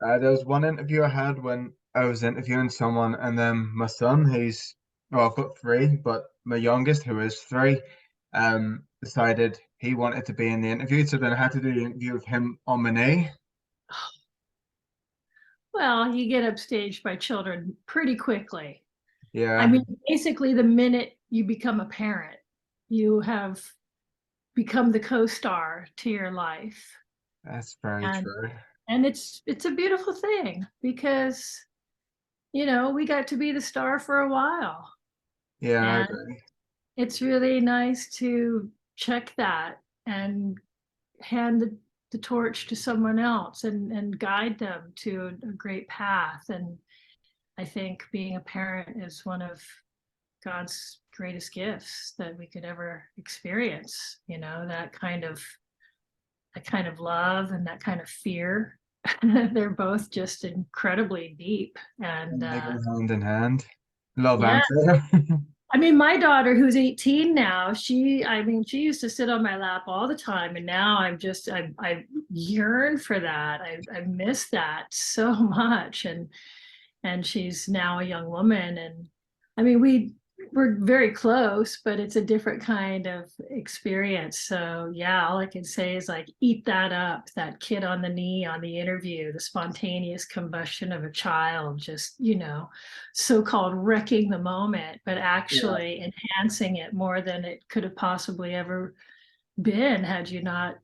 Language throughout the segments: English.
There was one interview I had when I was interviewing someone, and then my son, well, I've got three, but my youngest, who is three, decided he wanted to be in the interview. So then I had to do the interview with him on my knee. Well, you get upstaged by children pretty quickly. I Yeah, mean, basically, the minute you become a parent, you have become the co-star to your life. that's very And true. it's a beautiful thing because we got to be the star for a while. Yeah, I And agree. it's really nice to check that and hand the torch to someone else and guide them to a great path. And I think being a parent is one of God's greatest gifts that we could ever experience, that kind of love and that kind of fear. They're both just incredibly deep. And And they go hand in hand. Love yeah, and fear. I mean, my daughter, who's 18 now, she used to sit on my lap all the time. And now I yearn for that. I miss that so much. And she's now a young woman. And I mean, we're very close, but it's a different kind of experience. So yeah, all I can say is like eat that up, that kid on the knee on the interview, the spontaneous combustion of a child, just, so-called wrecking the moment, but Yeah. actually enhancing it more than it could have possibly ever been had you not,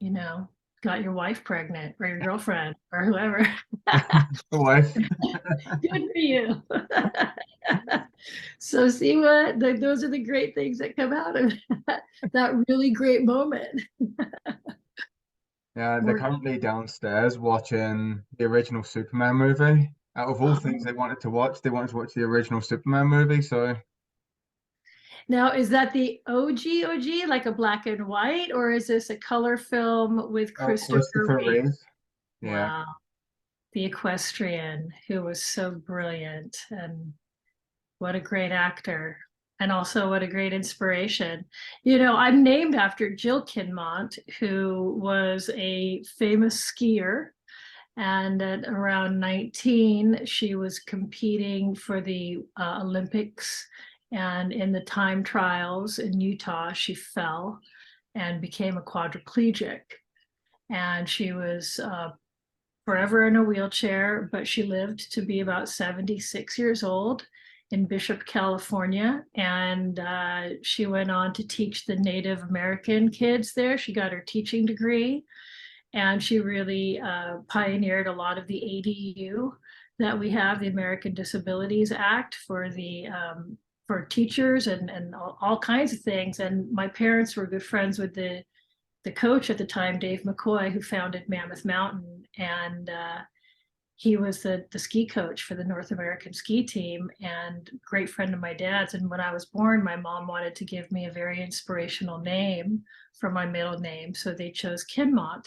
you know, got your wife pregnant or your girlfriend or whoever. The wife. Good for you. So see what those are the great things that come out of that really great moment. Yeah, they're Or currently downstairs watching the original Superman movie. Out of all things um, they wanted to watch the original Superman movie. So, now, is that the OG, like a black and white, or is this a color film with oh, Christopher Christopher Reeve? Reeve. Yeah, Wow, the equestrian who was so brilliant, and what a great actor. And also what a great inspiration. I'm named after Jill Kinmont, who was a famous skier. And at around 19, she was competing for the Olympics. And in the time trials in Utah, she fell and became a quadriplegic. And she was forever in a wheelchair, but she lived to be about 76 years old in Bishop, California. And she went on to teach the Native American kids there. She got her teaching degree, and she really pioneered a lot of the ADU that we have, the American Disabilities Act, for teachers and all kinds of things. And my parents were good friends with the coach at the time, Dave McCoy, who founded Mammoth Mountain, and he was the ski coach for the North American ski team and great friend of my dad's. And when I was born, my mom wanted to give me a very inspirational name for my middle name, so they chose Kinmont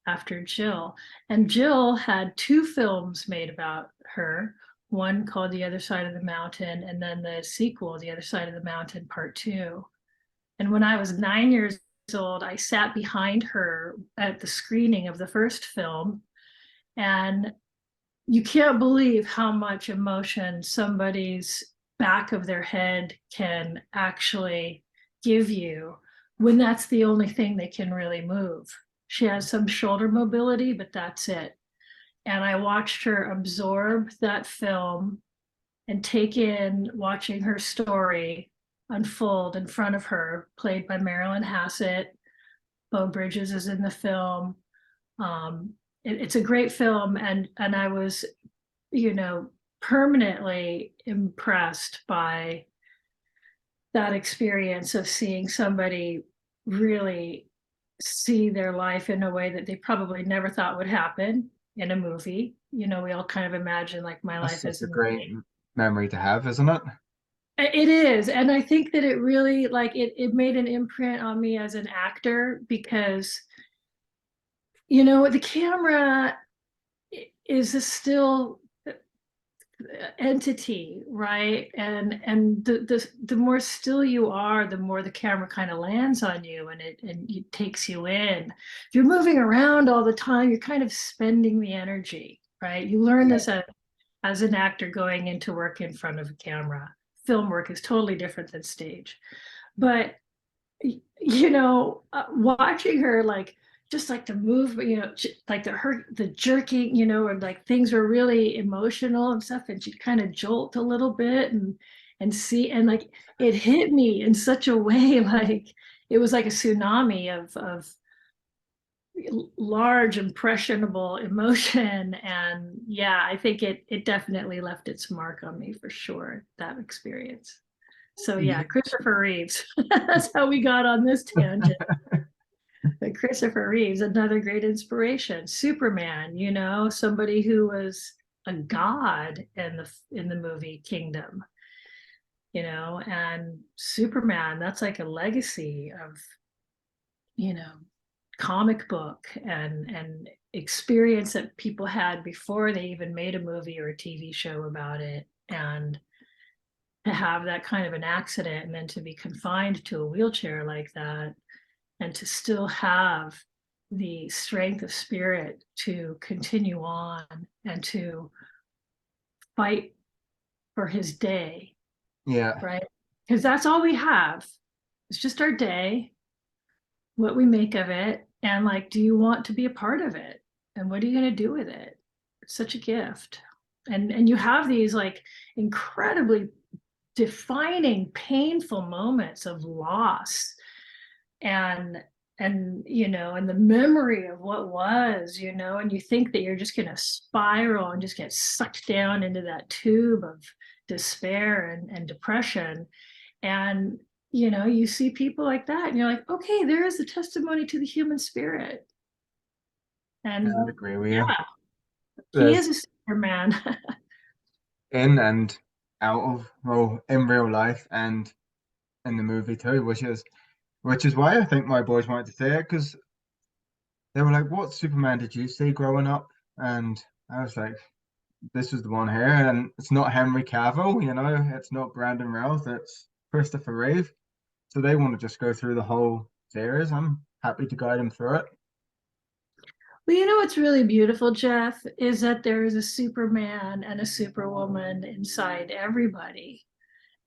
after Jill. And Jill had two films made about her, one called The Other Side of the Mountain, and then the sequel, The Other Side of the Mountain Part Two. And when I was 9 years old, I sat behind her at the screening of the first film. And you can't believe how much emotion somebody's back of their head can actually give you when that's the only thing they can really move. She has some shoulder mobility, but that's it. And I watched her absorb that film and take in watching her story unfold in front of her, played by Marilyn Hassett. Bo Bridges is in the film. It's a great film, and I was, you know, permanently impressed by that experience of seeing somebody really see their life in a way that they probably never thought would happen in a movie. We all kind of imagine like my that's life such as a a great movie. memory to have, isn't it? It is. And I think that it really like it made an imprint on me as an actor because, the camera is a still entity, right? And the more still you are, the more the camera kind of lands on you and it takes you in. If you're moving around all the time, you're kind of spending the energy. right? You learn Yeah. this as an actor going into work in front of a camera. Film work is totally different than stage. But watching her like just like the movement, like the jerking, and like things were really emotional and stuff, and she'd kind of jolt a little bit and like it hit me in such a way like it was like a tsunami of large impressionable emotion. And yeah, I think it definitely left its mark on me for sure, that experience. So yeah, Yeah. Christopher Reeves. That's how we got on this tangent. But Christopher Reeves, another great inspiration. Superman, somebody who was a god in the movie Kingdom, and Superman, that's like a legacy of, you know, comic book and experience that people had before they even made a movie or a TV show about it. And to have that kind of an accident and then to be confined to a wheelchair like that, and to still have the strength of spirit to continue on and to fight for his day, Yeah. right? Because that's all we have. It's just our day, what we make of it, and like, do you want to be a part of it? And what are you going to do with it? It's such a gift. And you have these like incredibly defining, painful moments of loss and and the memory of what was, and you think that you're just going to spiral and just get sucked down into that tube of despair and depression. And you see people like that and you're like, okay, there is a testimony to the human spirit. Yeah, And I'd agree with you. yeah, he is There's a superman. in and out of, well, in real life and in the movie too, which is why I think my boys wanted to see it, because they were like, "What Superman did you see growing up?" And I was like, "This is the one here." And it's not Henry Cavill, it's not Brandon Routh, it's Christopher Reeve. So they want to just go through the whole series. I'm happy to guide them through it. Well, what's really beautiful, Jeff, is that there is a Superman and a Superwoman inside everybody.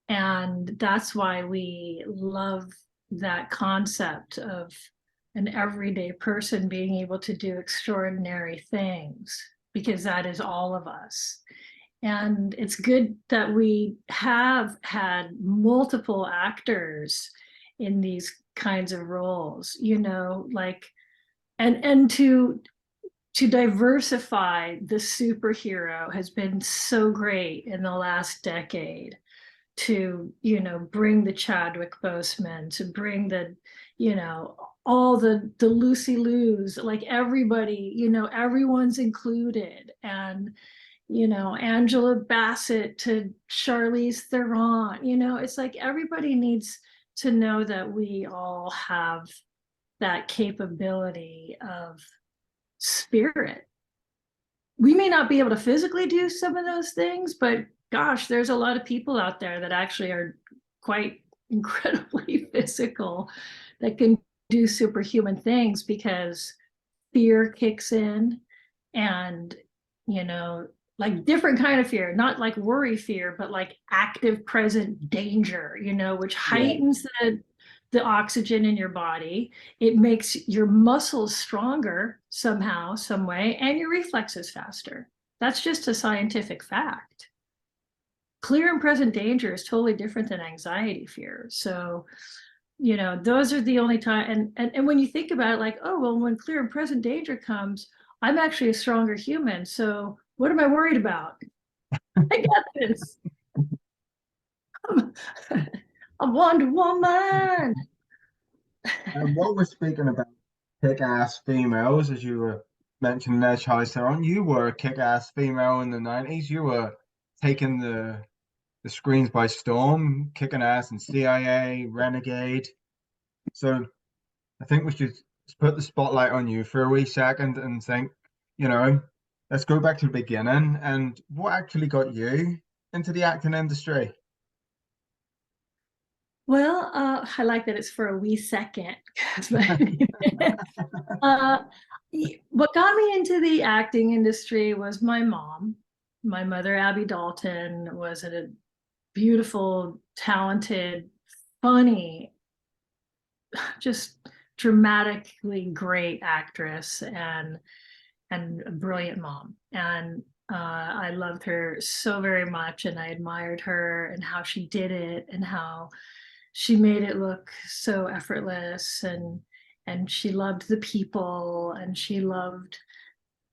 And that's why we love that concept of an everyday person being able to do extraordinary things, because that is all of us. And it's good that we have had multiple actors in these kinds of roles, like, and to diversify the superhero has been so great in the last decade. To bring the Chadwick Boseman, to bring the all the Lucy Liu's, like everybody, everyone's included. And Angela Bassett to Charlize Theron, it's like everybody needs to know that we all have that capability of spirit. We may not be able to physically do some of those things, but gosh, there's a lot of people out there that actually are quite incredibly physical, that can do superhuman things because fear kicks in. And like different kind of fear, not like worry fear, but like active present danger, which Yeah. heightens the oxygen in your body. It makes your muscles stronger somehow, some way, and your reflexes faster. That's just a scientific fact. Clear and present danger is totally different than anxiety fear. So, those are the only time. And when you think about it, like, oh, well, when clear and present danger comes, I'm actually a stronger human. So what am I worried about? I got this. I'm, I'm Wonder Woman. And what we're speaking about kick-ass females, as you were mentioning there, Charlize Theron, you were a kick-ass female in the 90s. You were taking the screens by storm, kicking ass in CIA, Renegade. So I think we should put the spotlight on you for a wee second and think, you know, let's go back to the beginning and what actually got you into the acting industry? Well, I like that it's for a wee second. uh, what got me into the acting industry was my mom. My mother, Abby Dalton, was a beautiful, talented, funny, just dramatically great actress and a brilliant mom. And I loved her so very much, and I admired her and how she did it and how she made it look so effortless, and she loved the people and she loved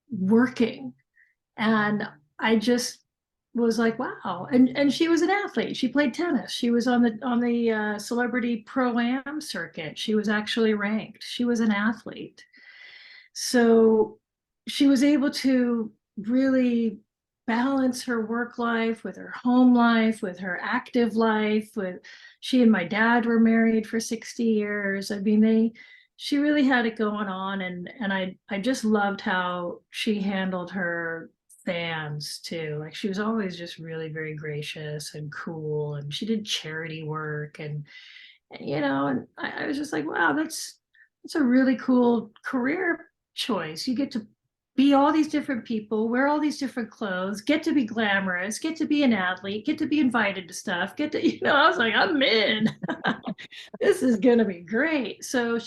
working. And I just was like, wow. And she was an athlete. She played tennis. She was on the celebrity pro am circuit. She was actually ranked. She was an athlete. So she was able to really balance her work life with her home life, with her active life, with she and my dad were married for 60 years. I mean, she really had it going on, and I just loved how she handled her fans too. Like she was always just really very gracious and cool, and she did charity work, and and I was just like, wow, that's a really cool career choice. You get to be all these different people, wear all these different clothes, get to be glamorous, get to be an athlete, get to be invited to stuff, get to, I was like, I'm in. This is going to be great. So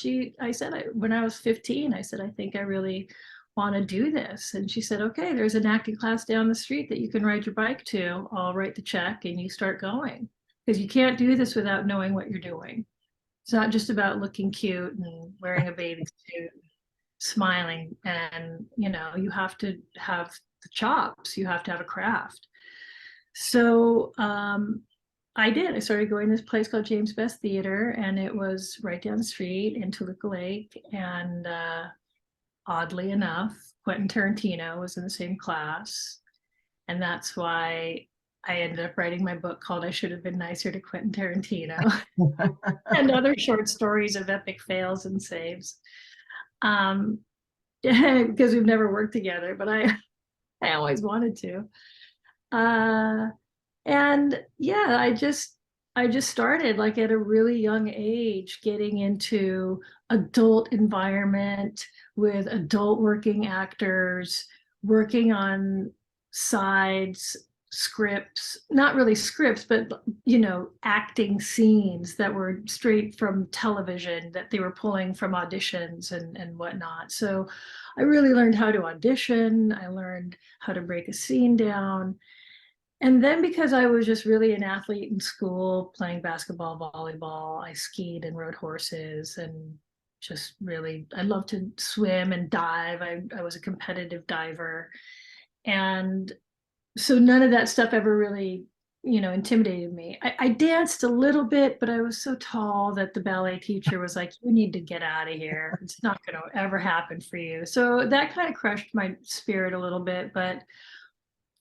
I said, when I was 15, I said, I think I really want to do this. And she said, okay, there's an acting class down the street that you can ride your bike to. I'll write the check and you start going. Because you can't do this without knowing what you're doing. It's not just about looking cute and wearing a bathing suit, smiling, and you have to have the chops. You have to have a craft. So I did. I started going to this place called James Best Theater, and it was right down the street in Toluca Lake. And oddly enough, Quentin Tarantino was in the same class, and that's why I ended up writing my book called I Should Have Been Nicer to Quentin Tarantino, and other short stories of epic fails and saves. Um, because we've never worked together, but I always wanted to. Uh, and yeah, I just started like at a really young age getting into adult environment with adult working actors, working on sides, scripts, not really scripts, but acting scenes that were straight from television that they were pulling from auditions and whatnot. So I really learned how to audition. I learned how to break a scene down. And then because I was just really an athlete in school, playing basketball, volleyball, I skied and rode horses and just really, I love to swim and dive. I was a competitive diver. And so none of that stuff ever really, intimidated me. I danced a little bit, but I was so tall that the ballet teacher was like, you need to get out of here. It's not going to ever happen for you. So that kind of crushed my spirit a little bit, but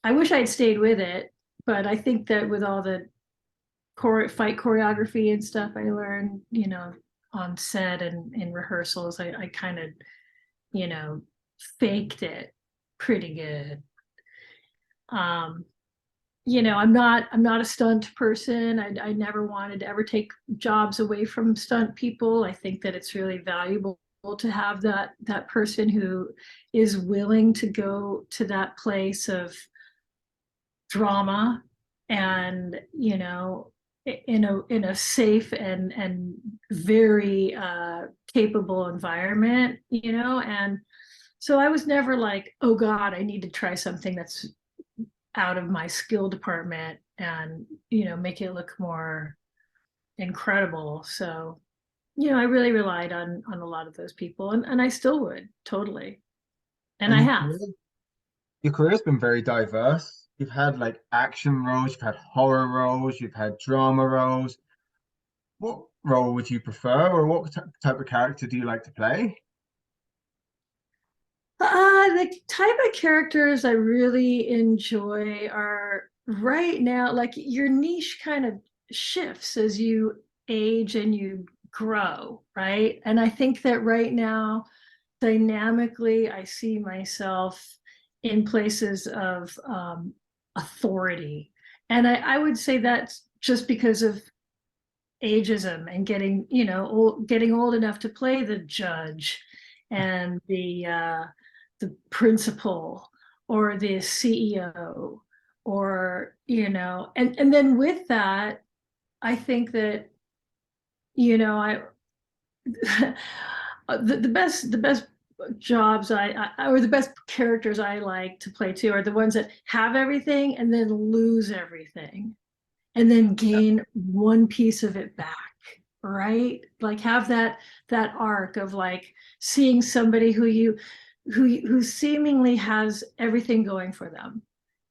I wish I'd stayed with it. But I think that with all the fight choreography and stuff I learned, on set and in rehearsals, I kind of, you know, faked it pretty good. Um, I'm not a stunt person. I never wanted to ever take jobs away from stunt people. I think that it's really valuable to have that person who is willing to go to that place of drama and in a safe and very capable environment, and so I was never like, oh God, I need to try something that's out of my skill department and make it look more incredible. So I really relied on a lot of those people, and I still would totally, and And I have. your career's been very diverse. You've had like action roles, you've had horror roles, you've had drama roles. What role would you prefer, or what type of character do you like to play? The type of characters I really enjoy are right now, like your niche kind of shifts as you age and you grow, right? And I think that right now, dynamically, I see myself in places of authority. And I would say that's just because of ageism and getting, getting old enough to play the judge and the principal or the CEO, or, and then with that, I think that, I the best jobs or the best characters I like to play too are the ones that have everything and then lose everything and then gain one piece of it back, right? Like have that arc of like seeing somebody who seemingly has everything going for them,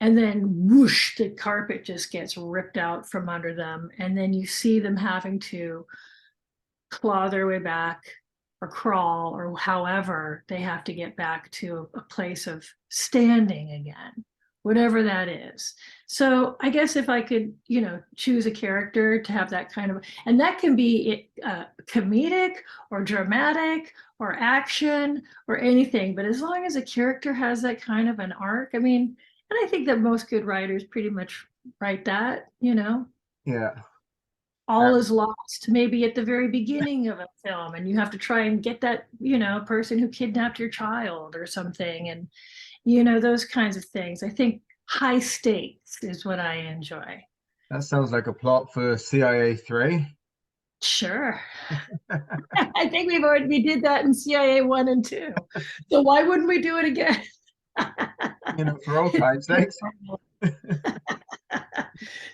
and then whoosh, the carpet just gets ripped out from under them, and then you see them having to claw their way back or crawl or however they have to get back to a place of standing again, whatever that is. So I guess if I could, choose a character to have that kind of, and that can be comedic or dramatic or action or anything, but as long as a character has that kind of an arc, I mean, and I think that most good writers pretty much write that, Yeah. all is lost maybe at the very beginning of a film, and you have to try and get that, person who kidnapped your child or something, and those kinds of things. I think high stakes is what I enjoy. That sounds like a plot for CIA 3. Sure. I think we did that in CIA 1 and 2, so why wouldn't we do it again? For all time's sakes.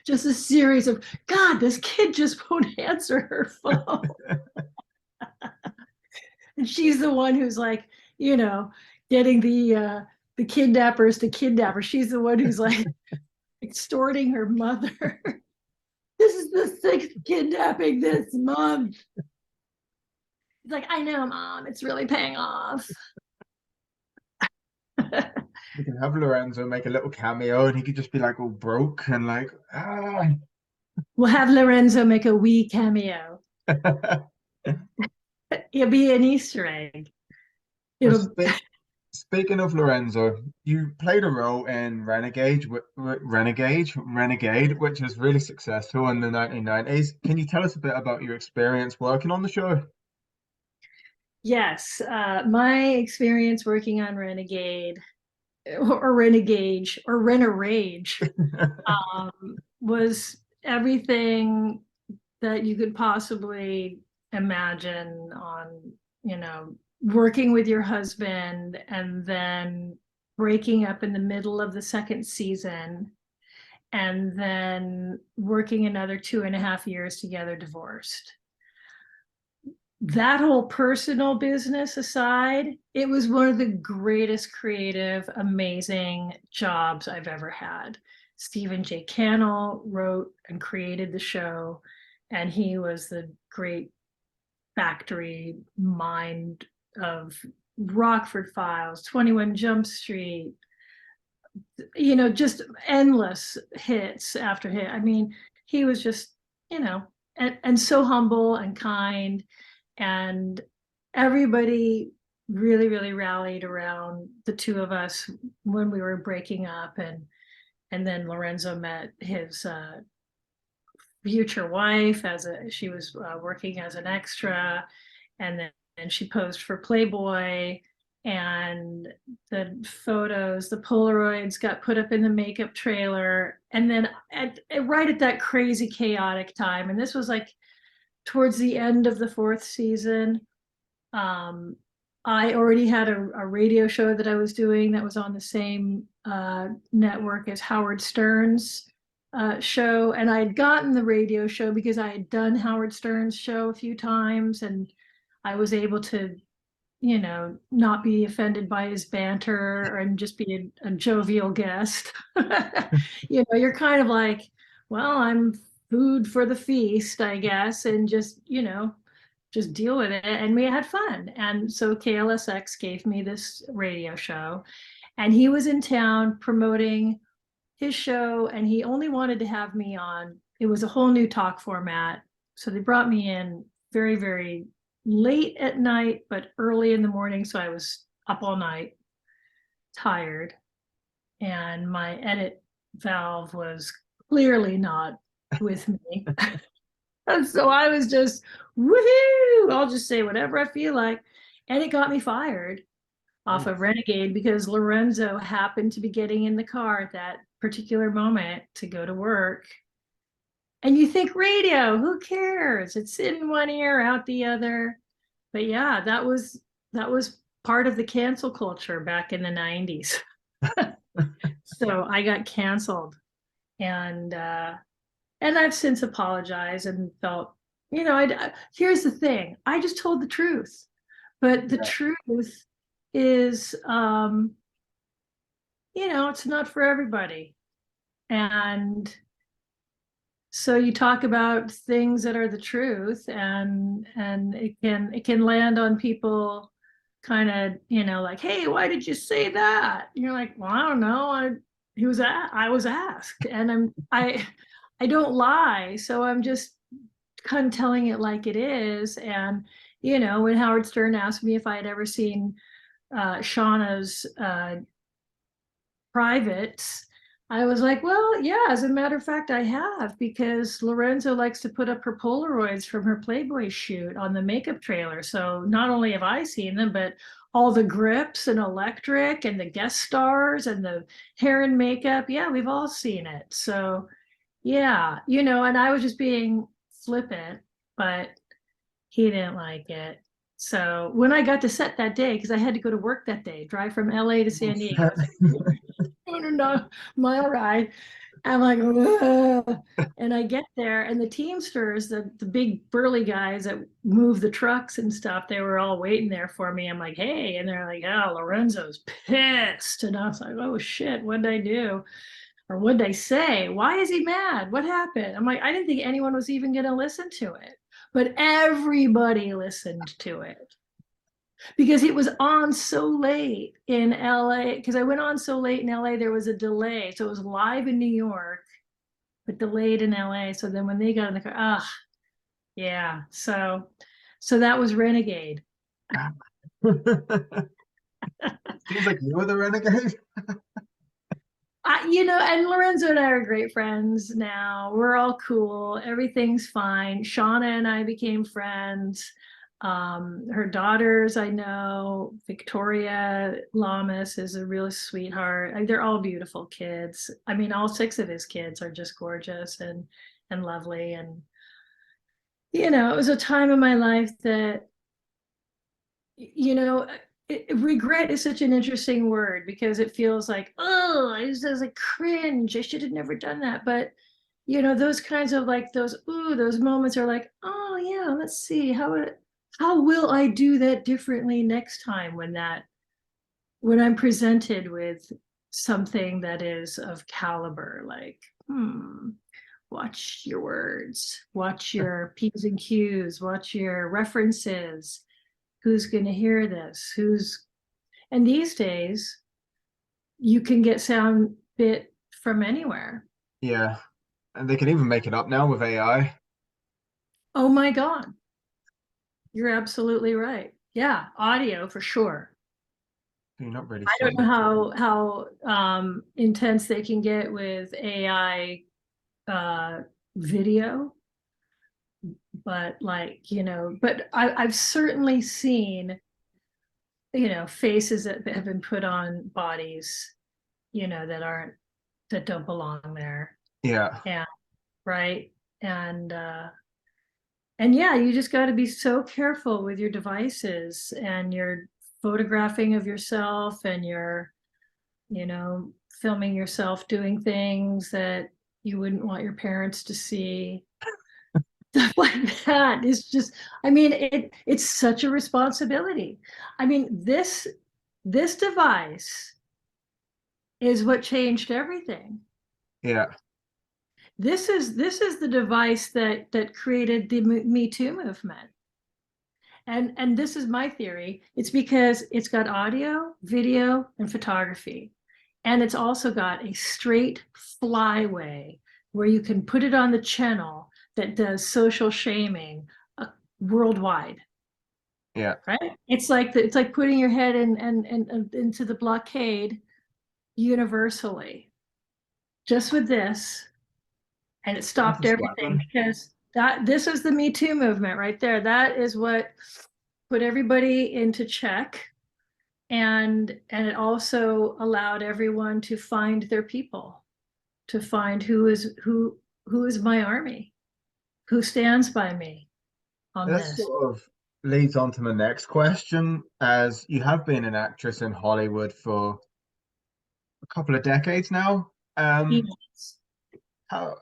Just a series of, God, this kid just won't answer her phone. And she's the one who's like, getting the kidnappers to kidnap her. She's the one who's like extorting her mother. This is the 6th kidnapping this month. It's like, I know, Mom, it's really paying off. We can have Lorenzo make a little cameo and he could just be like all broke and like, ah. We'll have Lorenzo make a wee cameo. It'll be an Easter egg. Speaking of Lorenzo, you played a role in Renegade, which was really successful in the 1990s. Can you tell us a bit about your experience working on the show? Yes, my experience working on Renegade or Renegade or Renegade was everything that you could possibly imagine on, working with your husband and then breaking up in the middle of the 2nd season and then working another 2.5 years together, divorced. That whole personal business aside, it was one of the greatest creative, amazing jobs I've ever had. Stephen J. Cannell wrote and created the show, and he was the great factory mind of Rockford Files, 21 Jump Street, just endless hits after hit. I mean, he was just, and so humble and kind, and everybody really, really rallied around the two of us when we were breaking up. And then Lorenzo met his future wife she was working as an extra, and she posed for Playboy, and the photos, the Polaroids got put up in the makeup trailer. And then right at that crazy chaotic time, and this was like towards the end of the 4th season, I already had a radio show that I was doing that was on the same network as Howard Stern's show. And I had gotten the radio show because I had done Howard Stern's show a few times, and I was able to, not be offended by his banter and just be a jovial guest. You're kind of like, well, I'm food for the feast, I guess, and just deal with it. And we had fun. And so KLSX gave me this radio show, and he was in town promoting his show, and he only wanted to have me on. It was a whole new talk format. So they brought me in very, very late at night, but early in the morning. So I was up all night, tired, and my edit valve was clearly not with me. And so I was just, woohoo, I'll just say whatever I feel like. And it got me fired off of Nice. Renegade because Lorenzo happened to be getting in the car at that particular moment to go to work. And you think radio, who cares? It's in one ear, out the other. But yeah, that was part of the cancel culture back in the 90s. So I got canceled. And I've since apologized and felt, here's the thing. I just told the truth. But the Yeah. truth is it's not for everybody. And so you talk about things that are the truth, and it can land on people kind of, like, hey, why did you say that? And you're like, well, I don't know. I was asked, and I don't lie, so I'm just kind of telling it like it is. And when Howard Stern asked me if I had ever seen Shauna's privates, I was like, well, yeah, as a matter of fact, I have, because Lorenzo likes to put up her Polaroids from her Playboy shoot on the makeup trailer. So not only have I seen them, but all the grips and electric and the guest stars and the hair and makeup. Yeah, we've all seen it. So yeah, and I was just being flippant, but he didn't like it. So when I got to set that day, because I had to go to work that day, drive from LA to San Diego, it was like 200-mile ride. I'm like, ugh. And I get there, and the Teamsters, the big burly guys that move the trucks and stuff, they were all waiting there for me. I'm like, hey, and they're like, oh, Lorenzo's pissed. And I was like, oh shit, what did I do? Or what did I say? Why is he mad? What happened? I'm like, I didn't think anyone was even going to listen to it, but everybody listened to it because it was on so late in LA. Because I went on so late in LA, there was a delay. So it was live in New York, but delayed in LA. So then when they got in the car, yeah. So that was Renegade. Seems like you were the renegade. And Lorenzo and I are great friends now. We're all cool. Everything's fine. Shauna and I became friends. Her daughters, I know. Victoria Lamas is a real sweetheart. They're all beautiful kids. I mean, all six of his kids are just gorgeous and lovely. And it was a time in my life that you know regret is such an interesting word because it feels like, oh, I was like cringe, I should have never done that. But those kinds of like those moments are like, oh yeah, let's see how will I do that differently next time when I'm presented with something that is of caliber, like, watch your words, watch your P's and Q's, watch your references, who's going to hear this, and these days you can get sound bit from anywhere. Yeah, and they can even make it up now with AI. Oh my god, you're absolutely right. Yeah, audio for sure. You're not really I don't sure. know how intense they can get with AI uh video, but I've certainly seen faces that have been put on bodies that don't belong there. Yeah, And right. And yeah, you just got to be so careful with your devices and your photographing of yourself, and your filming yourself doing things that you wouldn't want your parents to see. Stuff like that is just, I mean, it's such a responsibility. I mean, this device is what changed everything. yeah, This is the device that created the Me Too movement. And this is my theory. It's because it's got audio, video, and photography. And it's also got a straight flyway where you can put it on the channel that does social shaming worldwide. yeah. Right? It's like putting your head in and into the blockade universally. Just with this, and it That's stopped a smart everything one. because That this was the Me Too movement right there. That is what put everybody into check, and it also allowed everyone to find their people, to find who is my army, who stands by me on This this. sort of leads on to my next question, as you have been an actress in Hollywood for a couple of decades now. Yes.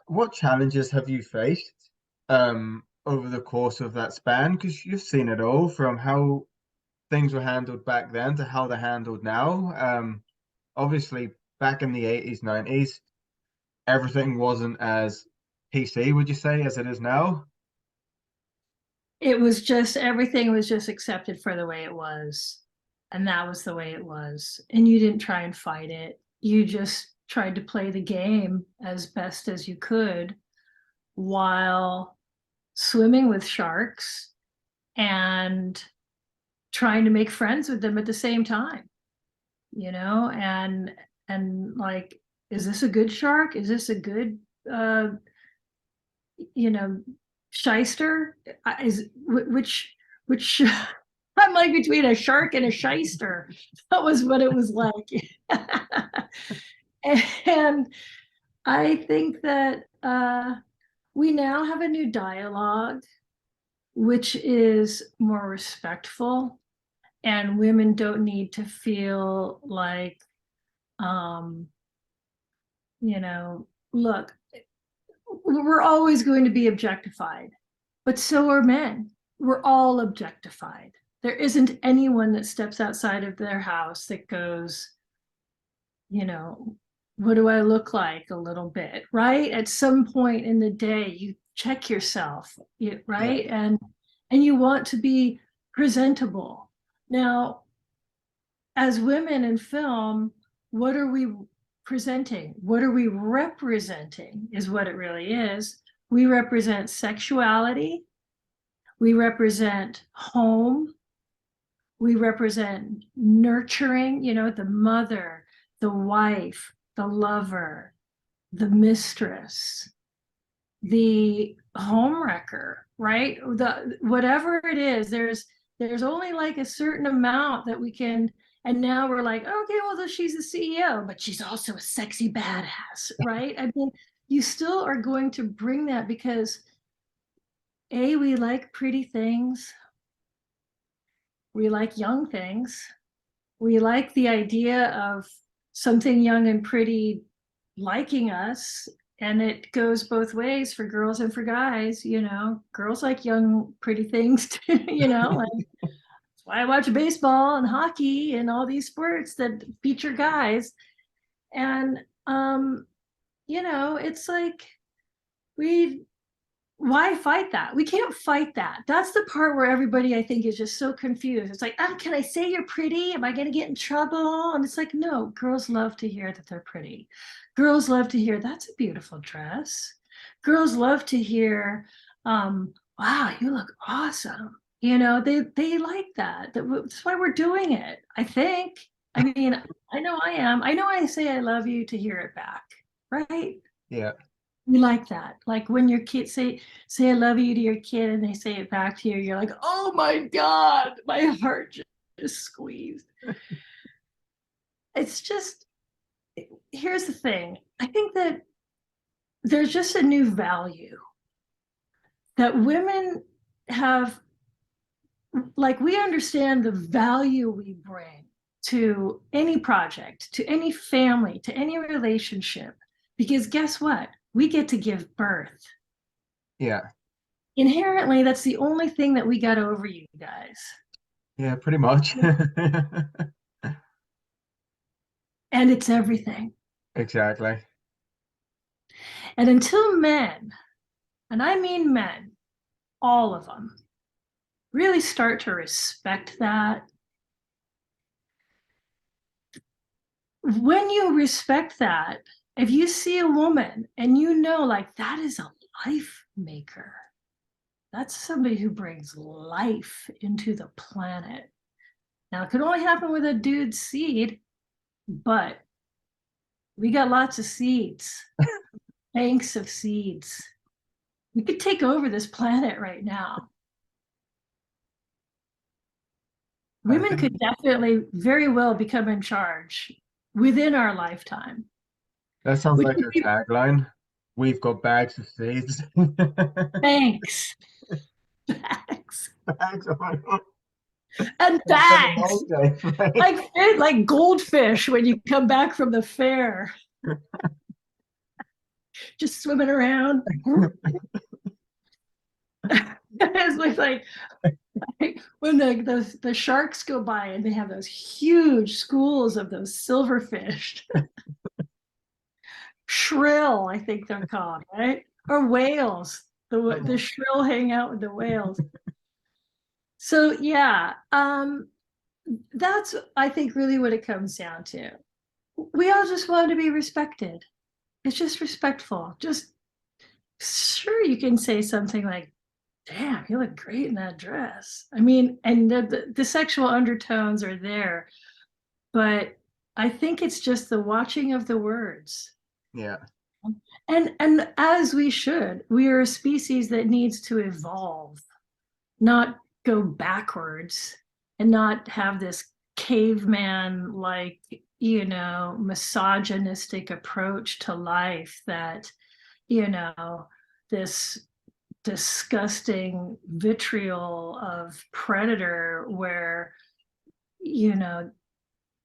What challenges have you faced over the course of that span? Because you've seen it all, from how things were handled back then to how they're handled now. Obviously, back in the 80s, 90s, everything wasn't as PC, would you say, as it is now? It was just everything was just accepted for the way it was. And that was the way it was. And you didn't try and fight it. You just tried to play the game as best as you could while swimming with sharks and trying to make friends with them at the same time, and like, is this a good shark? Is this a good you know, shyster? Is which I'm like between a shark and a shyster. That was what it was like. And I think that we now have a new dialogue, which is more respectful, and women don't need to feel like, um, look, we're always going to be objectified, but so are men. We're all objectified. There isn't anyone that steps outside of their house that goes, you know, what do I look like a little bit, right? At some point in the day, you check yourself, Yeah, right? And you want to be presentable. Now, as women in film, what are we presenting? What are we representing is what it really is. We represent sexuality. We represent home. We represent nurturing, the mother, the wife, the lover, the mistress, the homewrecker, right? The whatever it is, there's only like a certain amount that we can. And now we're like, okay, well, she's the CEO, but she's also a sexy badass, right? I mean, you still are going to bring that because we like pretty things, we like young things, we like the idea of something young and pretty liking us. And it goes both ways for girls and for guys. Girls like young pretty things too. And that's why I watch baseball and hockey and all these sports that feature guys. And it's like, we why fight that? We can't fight that. That's the part where everybody, I think, is just so confused. It's like, can I say you're pretty? Am I going to get in trouble? And it's like, no, girls love to hear that they're pretty. Girls love to hear that's a beautiful dress. Girls love to hear, wow, you look awesome. They like that. That's why we're doing it, I think. I mean, I know I am. I know I say I love you to hear it back, right? yeah, You like that. Like when your kids say I love you to your kid and they say it back to you, you're like, oh my God, my heart just squeezed. It's just, here's the thing. I think that there's just a new value that women have. Like, we understand the value we bring to any project, to any family, to any relationship, because guess what? We get to give birth. yeah, Inherently, that's the only thing that we got over you guys. yeah, pretty much. And it's everything. Exactly. And until men, and I mean men, all of them, really start to respect that, when you respect that, if you see a woman and like, that is a life maker, that's somebody who brings life into the planet. Now, it could only happen with a dude's seed, but we got lots of seeds, banks of seeds. We could take over this planet right now. I Women think could definitely very well become in charge within our lifetime, that sounds which like would your be tagline. We've got bags of seeds. thanks. Bags. Bags, oh my God. And It's been a bags. long day, right? Like goldfish when you come back from the fair, just swimming around. It's like when the sharks go by and they have those huge schools of those silverfish. Shrill, I think they're called, right? Or whales. The shrill hang out with the whales. So yeah, that's I think really what it comes down to. We all just want to be respected. It's just respectful. Just sure you can say something like, damn, you look great in that dress. I mean, and the sexual undertones are there, but I think it's just the watching of the words. Yeah, And as we should, we are a species that needs to evolve, not go backwards and not have this caveman like, misogynistic approach to life that, you know, this disgusting vitriol of predator where, you know,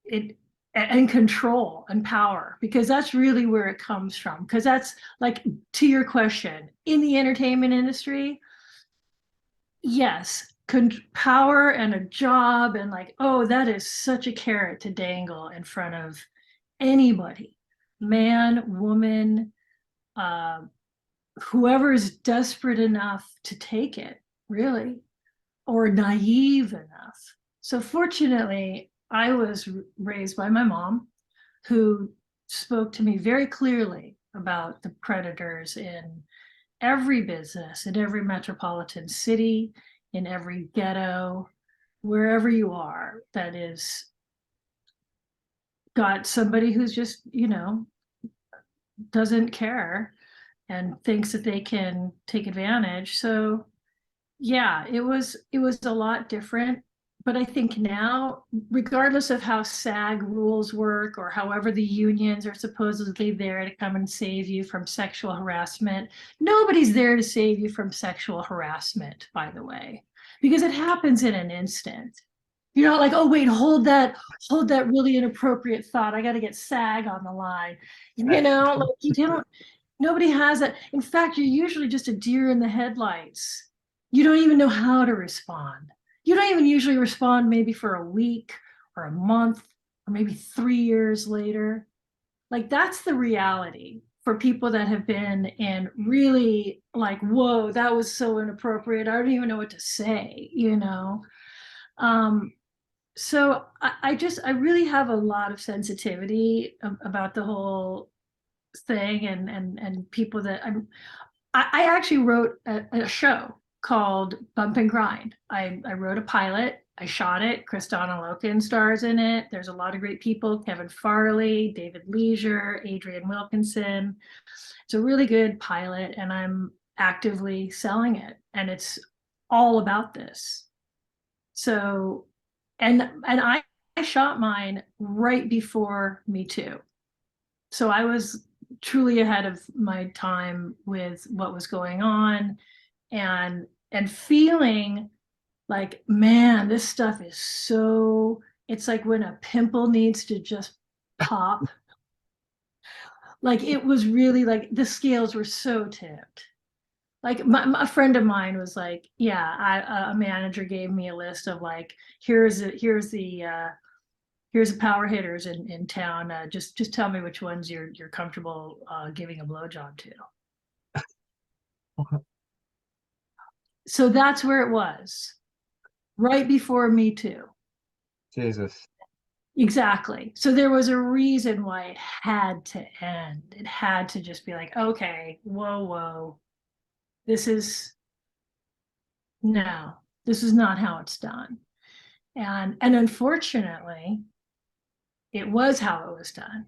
it and control and power, because that's really where it comes from, because that's like, to your question, in the entertainment industry, yes, power and a job, and like, oh, that is such a carrot to dangle in front of anybody, man, woman, uh, whoever is desperate enough to take it, really, or naive enough. So fortunately, I was raised by my mom, who spoke to me very clearly about the predators in every business, in every metropolitan city, in every ghetto, wherever you are, that is got somebody who's just, doesn't care and thinks that they can take advantage. So yeah, it was a lot different. But I think now, regardless of how SAG rules work or however the unions are supposedly there to come and save you from sexual harassment, nobody's there to save you from sexual harassment, by the way, because it happens in an instant. You're not like, oh wait, hold that really inappropriate thought. I got to get SAG on the line. Like you don't. Nobody has that. In fact, you're usually just a deer in the headlights. You don't even know how to respond. You don't even usually respond maybe for a week or a month or maybe 3 years later. Like that's the reality for people that have been in really like, whoa, that was so inappropriate. I don't even know what to say. Um, so I really have a lot of sensitivity about the whole thing, and people that I actually wrote a show called Bump and Grind. I wrote a pilot. I shot it. Kristana Loken stars in it. There's a lot of great people: Kevin Farley, David Leisure, Adrian Wilkinson. It's a really good pilot, and I'm actively selling it. And it's all about this. So, and I shot mine right before Me Too. So I was truly ahead of my time with what was going on, and feeling like, man, this stuff is so, it's like when a pimple needs to just pop. Like it was really like the scales were so tipped. Like a friend of mine was like, yeah, a manager gave me a list of like, here's the power hitters in town. Just tell me which ones you're comfortable giving a blowjob to. So that's where it was, right before Me Too. Jesus. Exactly. So there was a reason why it had to end. It had to just be like, okay, whoa, whoa, this is no, this is not how it's done. And unfortunately, it was how it was done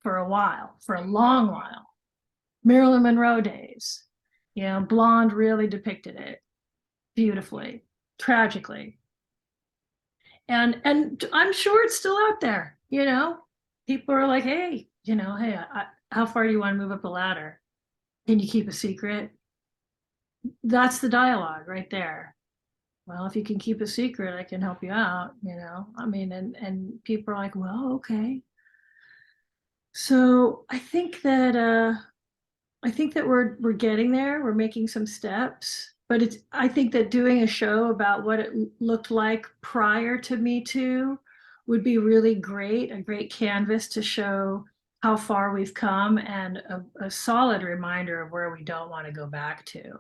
for a while, for a long while. Marilyn Monroe days. You know, Blonde really depicted it beautifully, tragically. And I'm sure it's still out there, you know. People are like, hey, you know, hey, how far do you want to move up the ladder? Can you keep a secret? That's the dialogue right there. Well, if you can keep a secret, I can help you out, you know. I mean, and people are like, well, okay. So I think that we're getting there. We're making some steps, but it's I think that doing a show about what it looked like prior to Me Too would be really great, a great canvas to show how far we've come and a solid reminder of where we don't want to go back to.